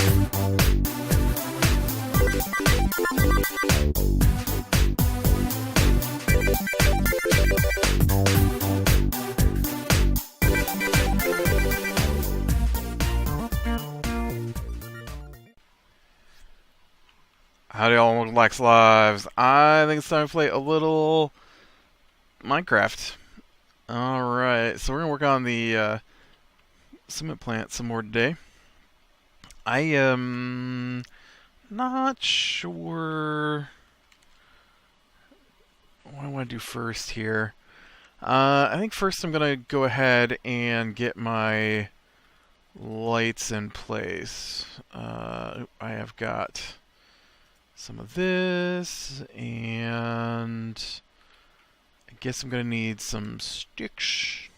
Howdy all, welcome to Black's Lives. I think it's time to play a little Minecraft. Alright, so we're going to work on the cement plant some more today. I am not sure what I want to do first here. I think first I'm going to go ahead and get my lights in place. I have got some of this, and I guess I'm gonna need some sticks.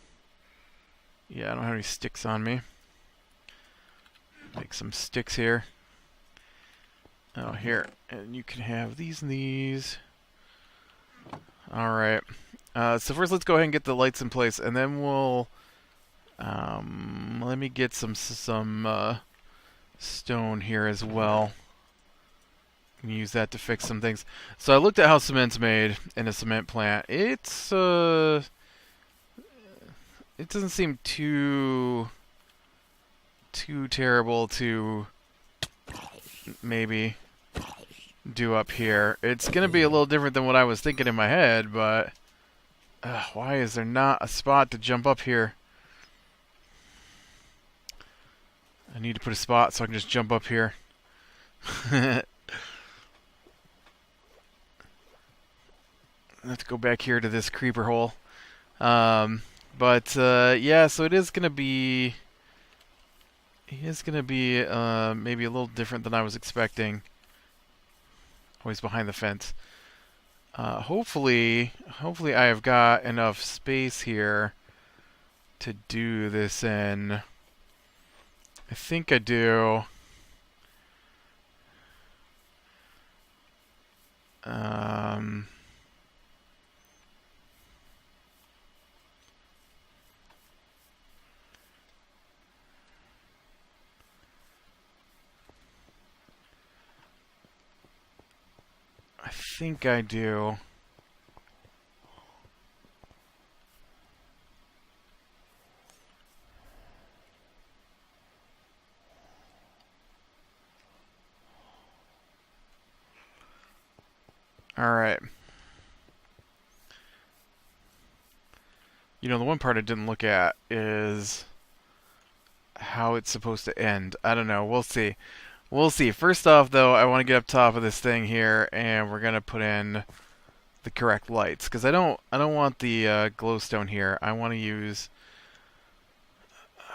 Yeah, I don't have any sticks on me. Make some sticks here. Oh, here, and you can have these and these. Alright, so first let's go ahead and get the lights in place, and then we'll let me get some stone here as well. Use that to fix some things. So I looked at how cement's made in a cement plant. It doesn't seem too terrible to maybe do up here. It's gonna be a little different than what I was thinking in my head, but why is there not a spot to jump up here? I need to put a spot so I can just jump up here. I have to go back here to this creeper hole. Yeah, so it is gonna be maybe a little different than I was expecting. Always behind the fence. Hopefully I have got enough space here to do this in. I think I do. I think I do. Alright. You know, the one part I didn't look at is how it's supposed to end. I don't know. We'll see. We'll see. First off, though, I want to get up top of this thing here, and we're gonna put in the correct lights, because I don't want the glowstone here. I want to use.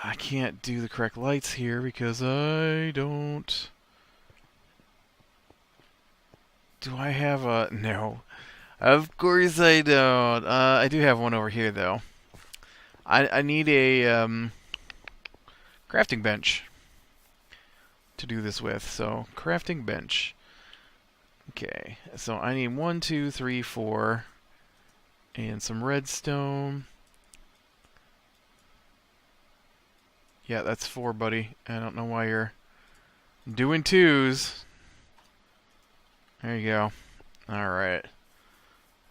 I can't do the correct lights here because I don't. Do I have a no? Of course I don't. I do have one over here though. I need a crafting bench to do this with. So crafting bench. Okay, so I need 1, 2, 3, 4, and some redstone. Yeah, that's 4, buddy. I don't know why you're doing 2s. There you go. Alright.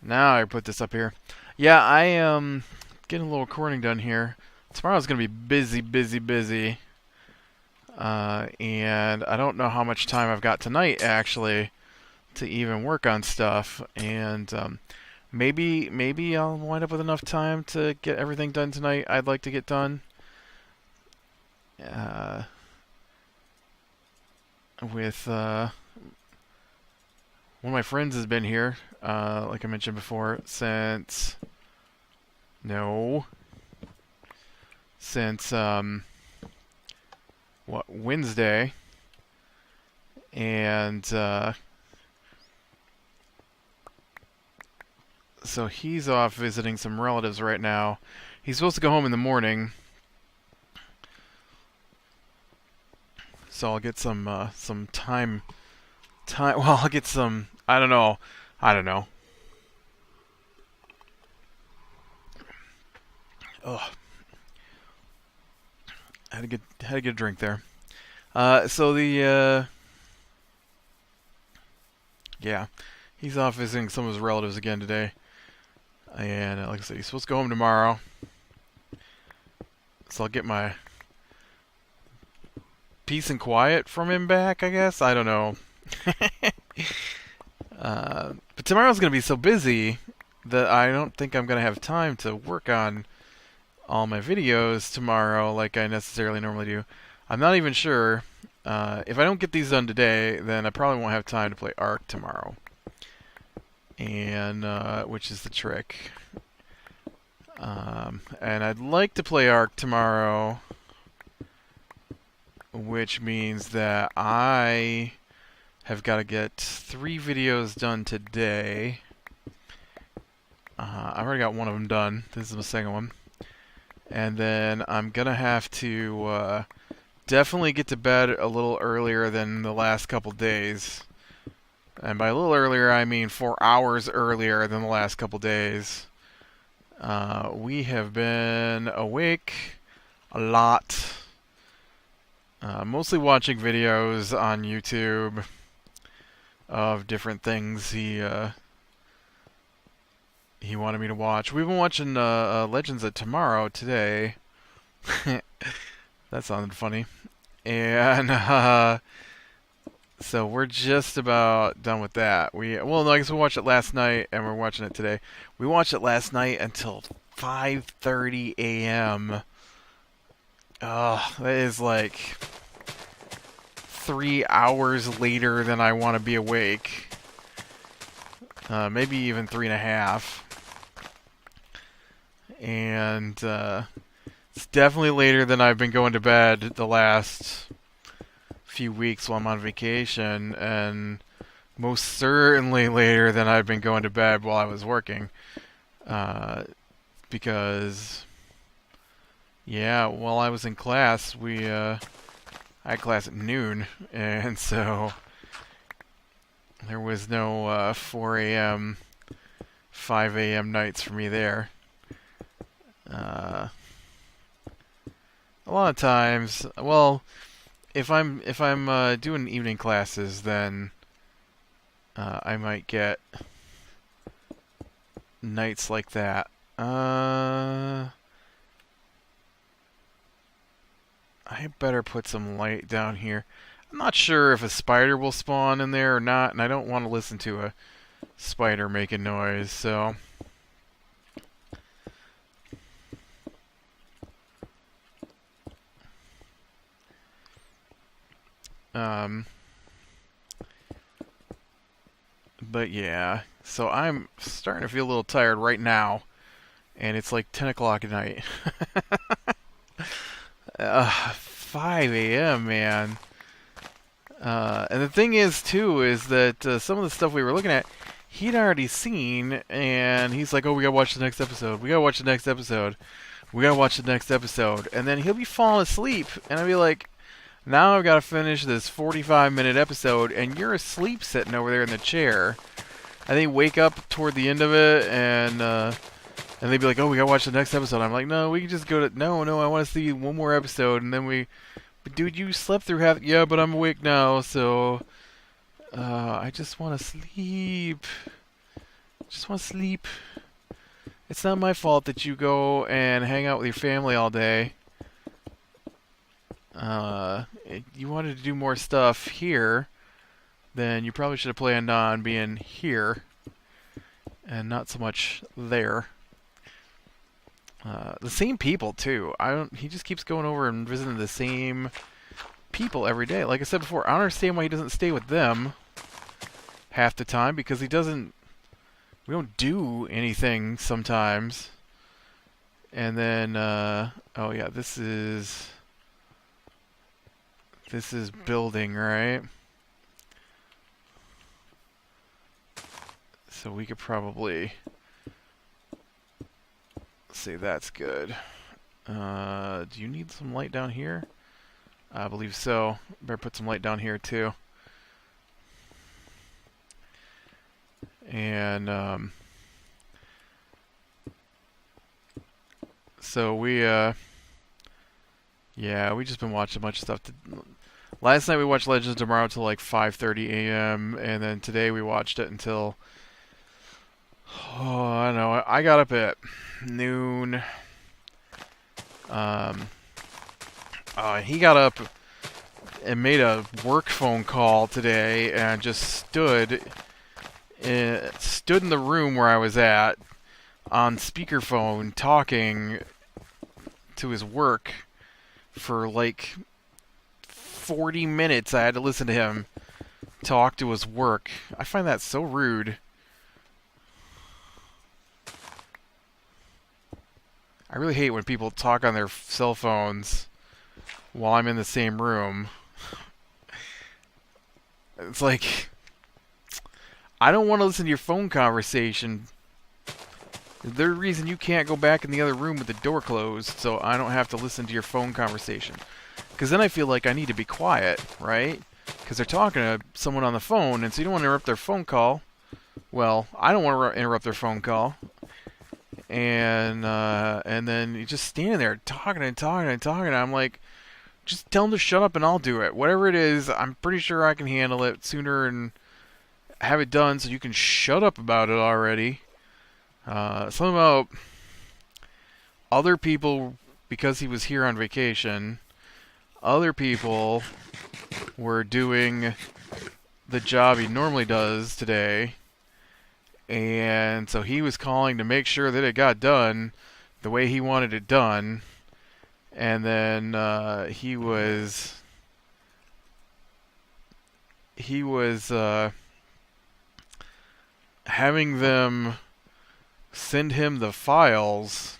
Now I put this up here. Yeah, I am getting a little recording done here. Tomorrow's going to be busy, busy, busy. And I don't know how much time I've got tonight, actually, to even work on stuff. And maybe I'll wind up with enough time to get everything done tonight I'd like to get done. With one of my friends has been here, like I mentioned before, since Wednesday, and so he's off visiting some relatives right now. He's supposed to go home in the morning, so I'll get some time. Well, I'll get some. I don't know. Ugh. Had to get a drink there. So yeah, he's off visiting some of his relatives again today. And like I said, he's supposed to go home tomorrow. So I'll get my peace and quiet from him back, I guess. I don't know. But tomorrow's going to be so busy that I don't think I'm going to have time to work on all my videos tomorrow like I necessarily normally do. I'm not even sure. If I don't get these done today, then I probably won't have time to play Ark tomorrow. And, which is the trick. And I'd like to play Ark tomorrow, which means that I have got to get 3 videos done today. I've already got one of them done. This is the second one. And then I'm going to have to definitely get to bed a little earlier than the last couple days. And by a little earlier, I mean 4 hours earlier than the last couple days. We have been awake a lot. Mostly watching videos on YouTube of different things he wanted me to watch. We've been watching Legends of Tomorrow today. That sounded funny. And so we're just about done with that. Well, no, I guess we watched it last night, and we're watching it today. We watched it last night until 5:30 a.m. Oh, that is like 3 hours later than I want to be awake. Maybe even 3.5. And it's definitely later than I've been going to bed the last few weeks while I'm on vacation, and most certainly later than I've been going to bed while I was working. Because, yeah, while I was in class, I had class at noon, and so there was no 4 a.m., 5 a.m. nights for me there. A lot of times, well, if I'm doing evening classes, then I might get nights like that. I better put some light down here. I'm not sure if a spider will spawn in there or not, and I don't want to listen to a spider making noise, so but yeah, so I'm starting to feel a little tired right now, and it's like 10 o'clock at night. 5 a.m., man. And the thing is, too, is that some of the stuff we were looking at, he'd already seen, and he's like, oh, we gotta watch the next episode. We gotta watch the next episode. We gotta watch the next episode. And then he'll be falling asleep, and I'll be like, now I've got to finish this 45-minute episode, and you're asleep sitting over there in the chair. And they wake up toward the end of it, and they'd be like, oh, we gotta watch the next episode. I'm like, no, we can just go to, no, I want to see one more episode, and then but dude, you slept through half, yeah, but I'm awake now, so, I just want to sleep. It's not my fault that you go and hang out with your family all day. You wanted to do more stuff here, then you probably should have planned on being here and not so much there. The same people too. He just keeps going over and visiting the same people every day. Like I said before, I don't understand why he doesn't stay with them half the time, because we don't do anything sometimes. And then oh yeah, this is building, right? So we could probably say that's good. Do you need some light down here? I believe so. Better put some light down here too. And so we just been watching a bunch of stuff. Last night we watched Legends of Tomorrow till like 5:30 a.m. and then today we watched it until I don't know. I got up at noon. Um, he got up and made a work phone call today and just stood in the room where I was at on speakerphone talking to his work for like 40 minutes. I had to listen to him talk to his work. I find that so rude. I really hate when people talk on their cell phones while I'm in the same room. It's like, I don't want to listen to your phone conversation. There's a reason you can't go back in the other room with the door closed, so I don't have to listen to your phone conversation. Because then I feel like I need to be quiet, right? Because they're talking to someone on the phone, and so you don't want to interrupt their phone call. Well, I don't want to interrupt their phone call. And then you're just standing there talking and talking and talking. And I'm like, just tell them to shut up and I'll do it. Whatever it is, I'm pretty sure I can handle it sooner and have it done so you can shut up about it already. Something about other people, because he was here on vacation, other people were doing the job he normally does today. And so he was calling to make sure that it got done the way he wanted it done. And then he was having them send him the files,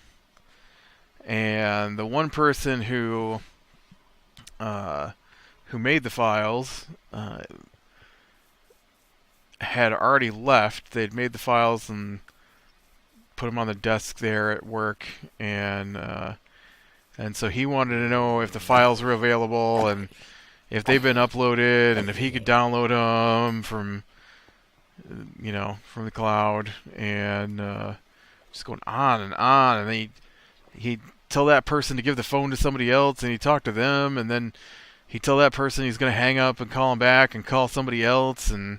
and the one person who made the files had already left. They'd made the files and put them on the desk there at work, and so he wanted to know if the files were available and if they've been uploaded and if he could download them from the cloud, and just going on and on. And then he'd tell that person to give the phone to somebody else, and he'd talk to them, and then he'd tell that person he's going to hang up and call him back and call somebody else, and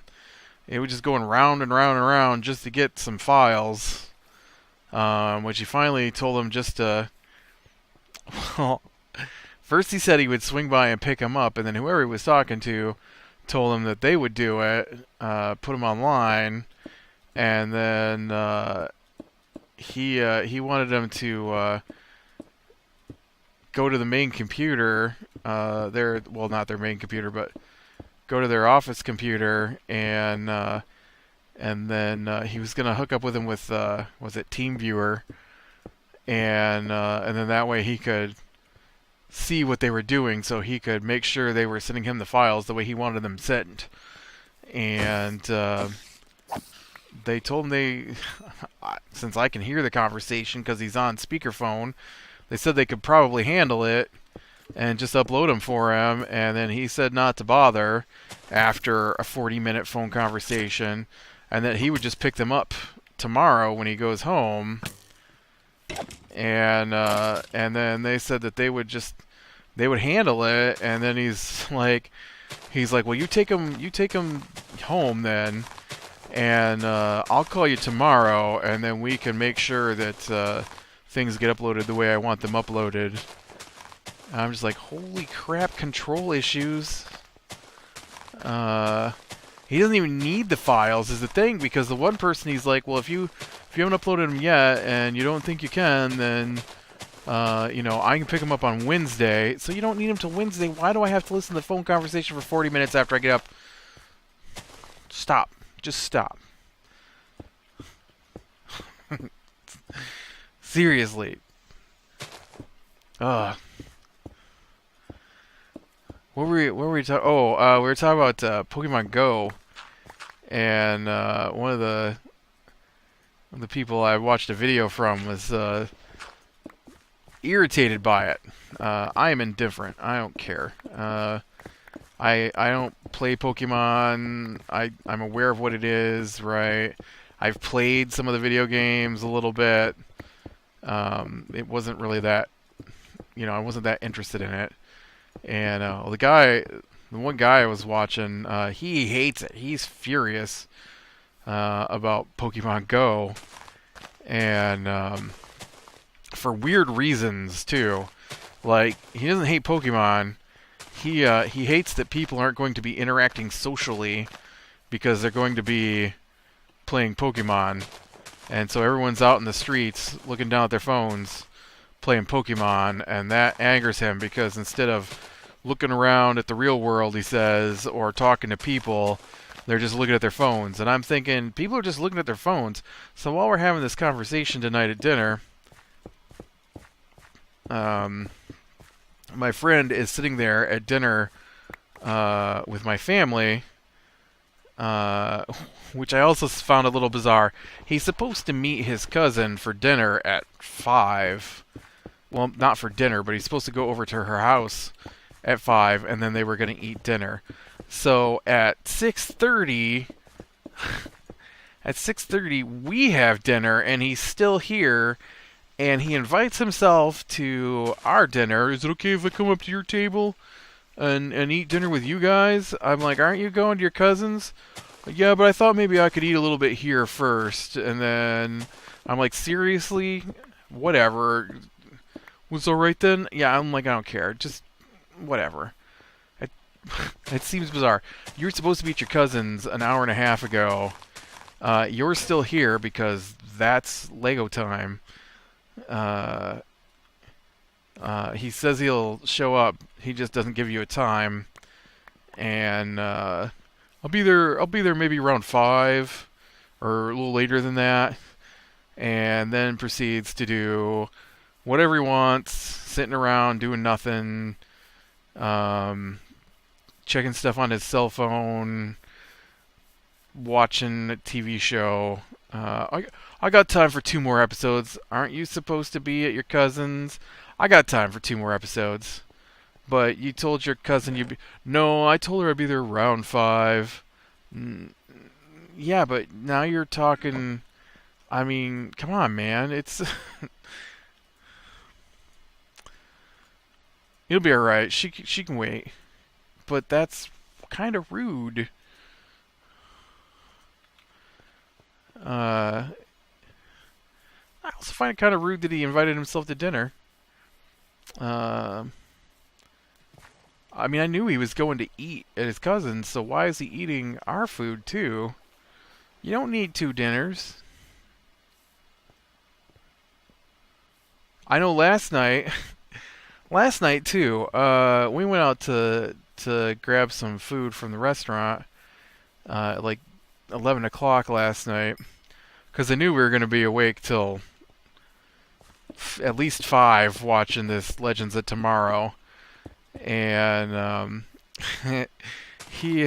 it was just going round and round and round just to get some files, which he finally told him just to... Well, first he said he would swing by and pick him up, and then whoever he was talking to told him that they would do it, put him online, and then he wanted him to go to the main computer, not their main computer, but go to their office computer, and then he was gonna hook up with him with was it TeamViewer, and then that way he could see what they were doing, so he could make sure they were sending him the files the way he wanted them sent. And they told him since I can hear the conversation because he's on speakerphone, they said they could probably handle it and just upload them for him. And then he said not to bother after a 40-minute phone conversation, and that he would just pick them up tomorrow when he goes home. And then they said that they would handle it. And then he's like, well, you take them home then, and I'll call you tomorrow, and then we can make sure that things get uploaded the way I want them uploaded. And I'm just like, holy crap, control issues. He doesn't even need the files is the thing, because the one person he's like, well, if you haven't uploaded them yet and you don't think you can, then I can pick them up on Wednesday. So you don't need them till Wednesday. Why do I have to listen to the phone conversation for 40 minutes after I get up? Stop. Just stop. Seriously. What were we talking? Oh, we were talking about Pokemon Go, and one of the people I watched a video from was irritated by it. I am indifferent. I don't care. I don't play Pokemon. I'm aware of what it is, right? I've played some of the video games a little bit. It wasn't really that, I wasn't that interested in it. And the guy The one guy I was watching, he hates it. He's furious about Pokemon Go, and for weird reasons too. Like, he doesn't hate Pokemon. He hates that people aren't going to be interacting socially because they're going to be playing Pokemon, and so everyone's out in the streets looking down at their phones playing Pokemon, and that angers him because instead of looking around at the real world, he says, or talking to people, they're just looking at their phones. And I'm thinking, people are just looking at their phones. So while we're having this conversation tonight at dinner, my friend is sitting there at dinner with my family, which I also found a little bizarre. He's supposed to meet his cousin for dinner at 5. Well, not for dinner, but he's supposed to go over to her house at 5, and then they were going to eat dinner. So at 6:30, we have dinner, and he's still here, and he invites himself to our dinner. Is it okay if I come up to your table and eat dinner with you guys? I'm like, aren't you going to your cousin's? Yeah, but I thought maybe I could eat a little bit here first. And then I'm like, seriously? Whatever. Was all right then? Yeah, I'm like, I don't care. Just whatever. It seems bizarre. You were supposed to be at your cousin's an hour and a half ago. You're still here because that's Lego time. He says he'll show up. He just doesn't give you a time. And I'll be there maybe around 5 or a little later than that. And then proceeds to do whatever he wants, sitting around doing nothing, checking stuff on his cell phone, watching a TV show. I got time for 2 more episodes. Aren't you supposed to be at your cousin's? I got time for 2 more episodes. But you told your cousin you'd be... No, I told her I'd be there around 5. Yeah, but now you're talking... I mean, come on, man. It's... It'll be alright. She can wait. But that's kind of rude. I also find it kind of rude that he invited himself to dinner. I mean, I knew he was going to eat at his cousin's, so why is he eating our food too? You don't need 2 dinners. I know last night too, we went out to grab some food from the restaurant like 11 o'clock last night because I knew we were going to be awake till at least 5 watching this Legends of Tomorrow. And he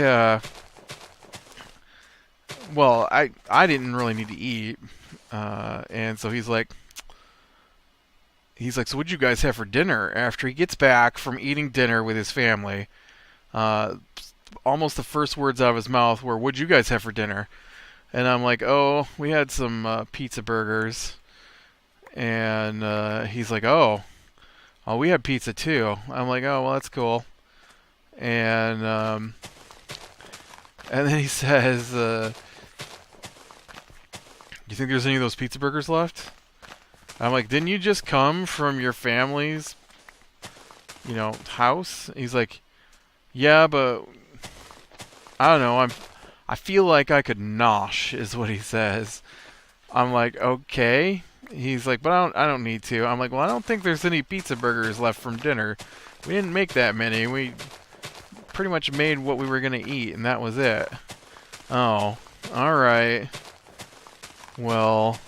well, I didn't really need to eat, and so he's like, so what'd you guys have for dinner? After he gets back from eating dinner with his family, almost the first words out of his mouth were, what'd you guys have for dinner? And I'm like, oh, we had some pizza burgers. And he's like, oh, we had pizza too. I'm like, oh, well, that's cool. And then he says, do you think there's any of those pizza burgers left? I'm like, didn't you just come from your family's, house? He's like, yeah, but I don't know. I feel like I could nosh, is what he says. I'm like, okay. He's like, but I don't need to. I'm like, well, I don't think there's any pizza burgers left from dinner. We didn't make that many. We pretty much made what we were gonna eat, and that was it. Oh, all right. Well,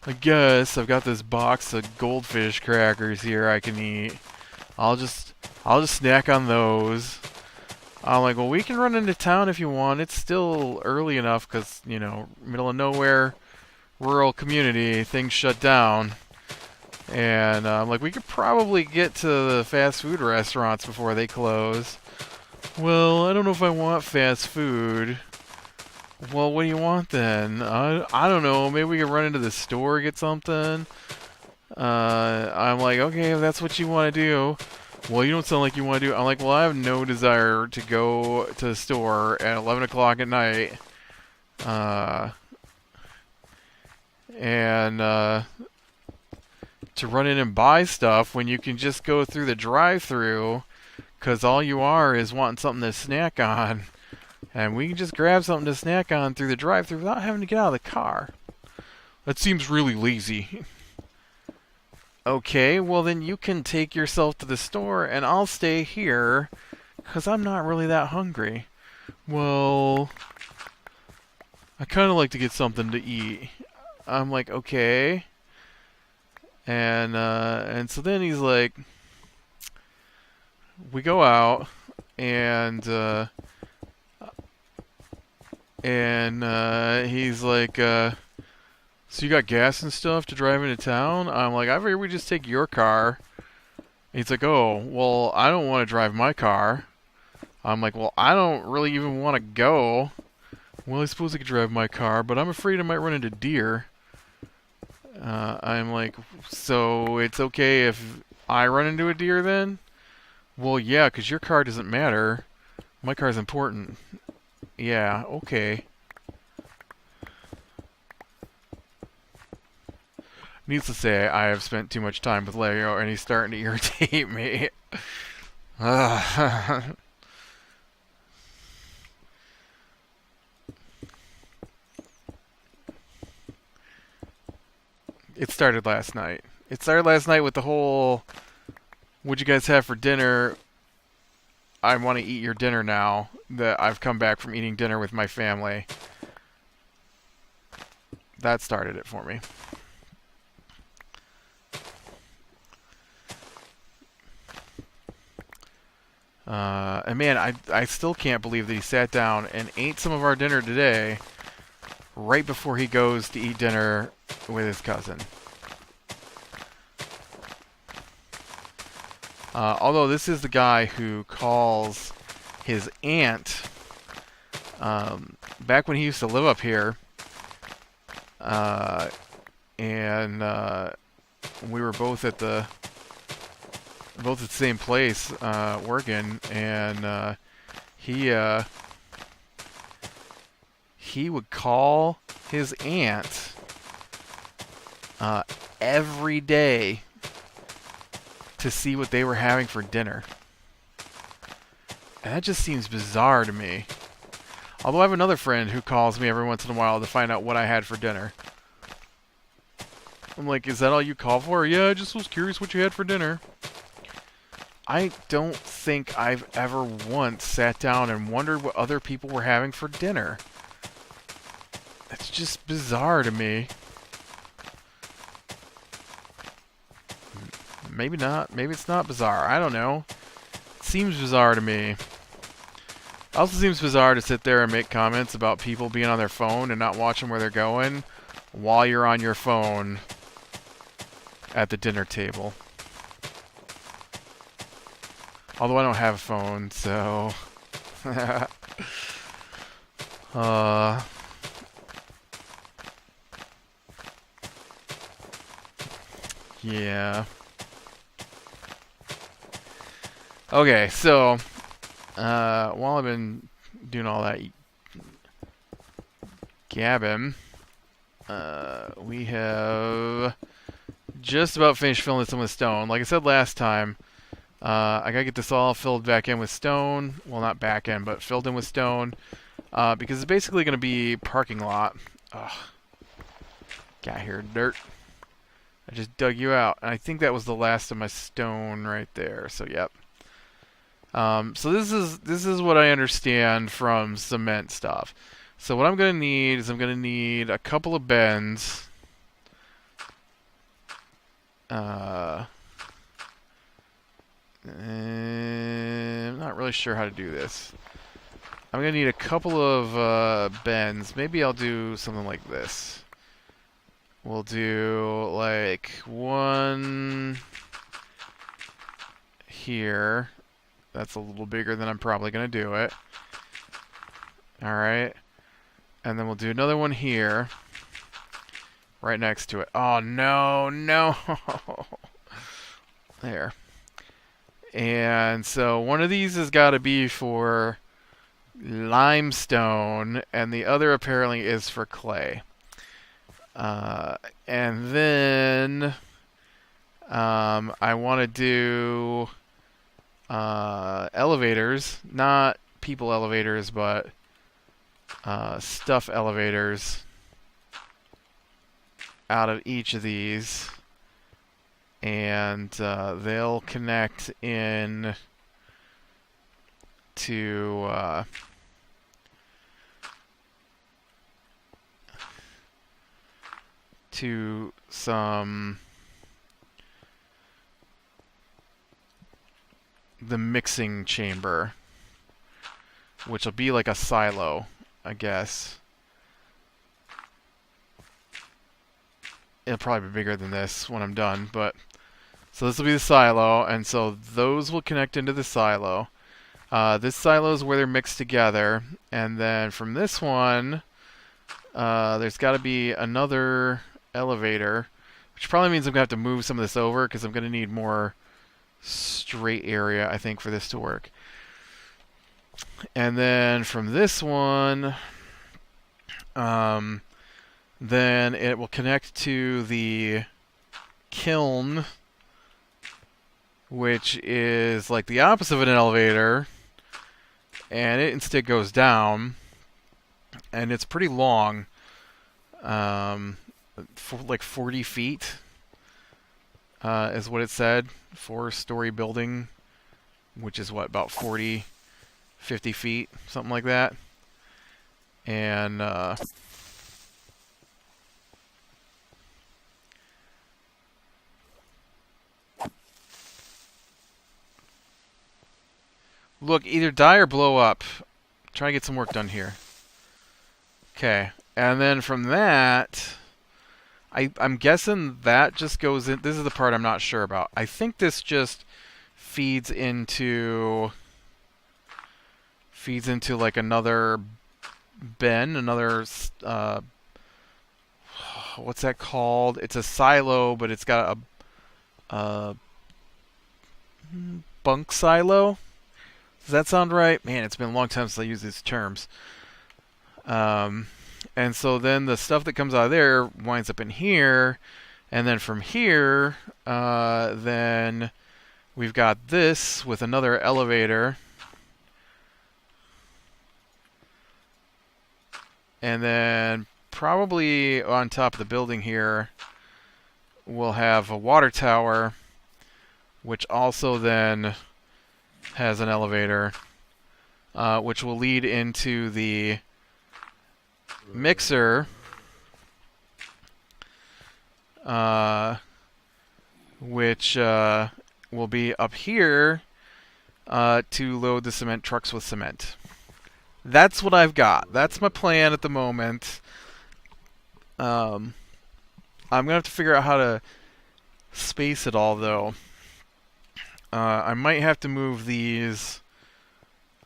I guess I've got this box of goldfish crackers here I can eat. I'll just snack on those. I'm like, well, we can run into town if you want. It's still early enough because, middle of nowhere, rural community, things shut down. And I'm like, we could probably get to the fast food restaurants before they close. Well, I don't know if I want fast food. Well, what do you want then? I don't know. Maybe we could run into the store, get something. I'm like, okay, if that's what you want to do. well, you don't sound like you want to do it. I'm like, well, I have no desire to go to the store at 11 o'clock at night. And to run in and buy stuff when you can just go through the drive-thru, because all you are is wanting something to snack on. And we can just grab something to snack on through the drive-thru without having to get out of the car. That seems really lazy. Okay, well then you can take yourself to the store and I'll stay here because I'm not really that hungry. Well, I kind of like to get something to eat. I'm like, okay. And so then he's like, we go out and he's like, so you got gas and stuff to drive into town? I'm like, I figured we just take your car. And he's like, oh, well, I don't want to drive my car. I'm like, well, I don't really even want to go. Well, I suppose I could drive my car, but I'm afraid I might run into deer. I'm like, so it's okay if I run into a deer then? Well, yeah, because your car doesn't matter. My car's important. Yeah, okay. Needless to say, I have spent too much time with Leo, and he's starting to irritate me. It started last night. It started last night with the whole, what'd you guys have for dinner? I want to eat your dinner now that I've come back from eating dinner with my family. That started it for me. And man, I still can't believe that he sat down and ate some of our dinner today right before he goes to eat dinner with his cousin. Although this is the guy who calls his aunt, back when he used to live up here, and we were both at the same place working, and he would call his aunt every day to see what they were having for dinner. And that just seems bizarre to me. Although I have another friend who calls me every once in a while to find out what I had for dinner. I'm like, is that all you call for? Yeah, I just was curious what you had for dinner. I don't think I've ever once sat down and wondered what other people were having for dinner. That's just bizarre to me. Maybe not. Maybe it's not bizarre. I don't know. It seems bizarre to me. It also seems bizarre to sit there and make comments about people being on their phone and not watching where they're going while you're on your phone at the dinner table. Although I don't have a phone, so... yeah. Okay, so... while I've been doing all that gabbing, we have just about finished filling this in with stone. Like I said last time, I gotta get this all filled back in with stone. Well, not back in, but filled in with stone. Because it's basically gonna be parking lot. Ugh. Got here, dirt. I just dug you out. And I think that was the last of my stone right there. So, yep. So this is what I understand from cement stuff. So what I'm gonna need is I'm gonna need a couple of bends. I'm not really sure how to do this. I'm gonna need a couple of bends. Maybe I'll do something like this. We'll do like one here. That's a little bigger than I'm probably going to do it. Alright. And then we'll do another one here. Right next to it. Oh, no, no. There. And so one of these has got to be for limestone, and the other apparently is for clay. And then I want to do elevators, not people elevators, but stuff elevators out of each of these. And they'll connect in to some the mixing chamber, which will be like a silo, I guess. It'll probably be bigger than this when I'm done, but so this will be the silo, and so those will connect into the silo. This silo is where they're mixed together, and then from this one, there's got to be another elevator, which probably means I'm going to have to move some of this over because I'm going to need more straight area, I think, for this to work. And then from this one, then it will connect to the kiln, which is like the opposite of an elevator, and it instead goes down, and it's pretty long, for like 40 feet is what it said. 4-story building, which is what, about 50 feet, something like that. And look, either die or blow up. Try to get some work done here. Okay, and then from that, I'm guessing that just goes in. This is the part I'm not sure about. I think this just feeds into like another bin, another what's that called? It's a silo, but it's got a bunk silo. Does that sound right? Man, it's been a long time since I used these terms. And so then the stuff that comes out of there winds up in here, and then from here, then we've got this with another elevator, and then probably on top of the building here, we'll have a water tower, which also then has an elevator, which will lead into the mixer, which will be up here to load the cement trucks with cement. That's what I've got. That's my plan at the moment. I'm going to have to figure out how to space it all, though. I might have to move these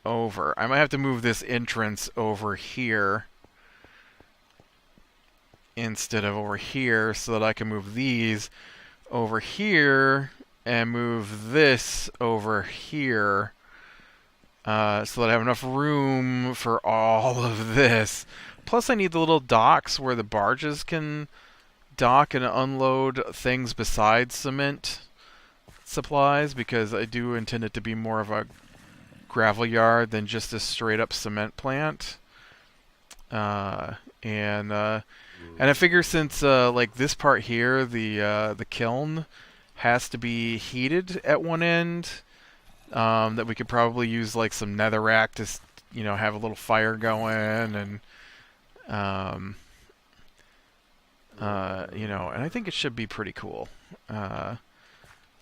over. I might have to move this entrance over here instead of over here, so that I can move these over here and move this over here, so that I have enough room for all of this. Plus I need the little docks where the barges can dock and unload things besides cement supplies, because I do intend it to be more of a gravel yard than just a straight up cement plant. And I figure since like this part here, the kiln has to be heated at one end, that we could probably use like some netherrack to have a little fire going, and and I think it should be pretty cool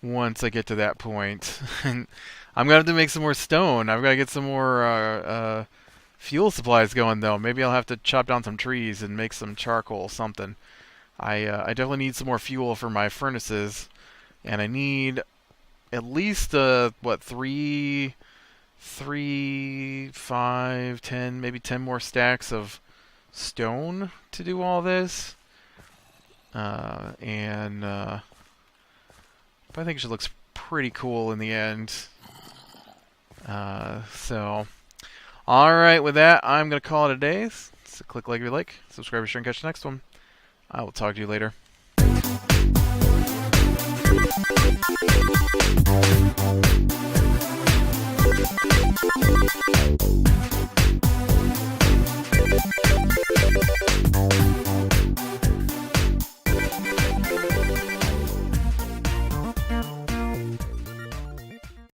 once I get to that point. And I'm gonna have to make some more stone. I've got to get some more fuel supplies going, though. Maybe I'll have to chop down some trees and make some charcoal, something. I definitely need some more fuel for my furnaces, and I need at least 3, 5, 10, maybe 10 more stacks of stone to do all this. But I think it looks pretty cool in the end. So, all right, with that, I'm going to call it a day. So click like if you like, subscribe, share, and catch the next one. I will talk to you later.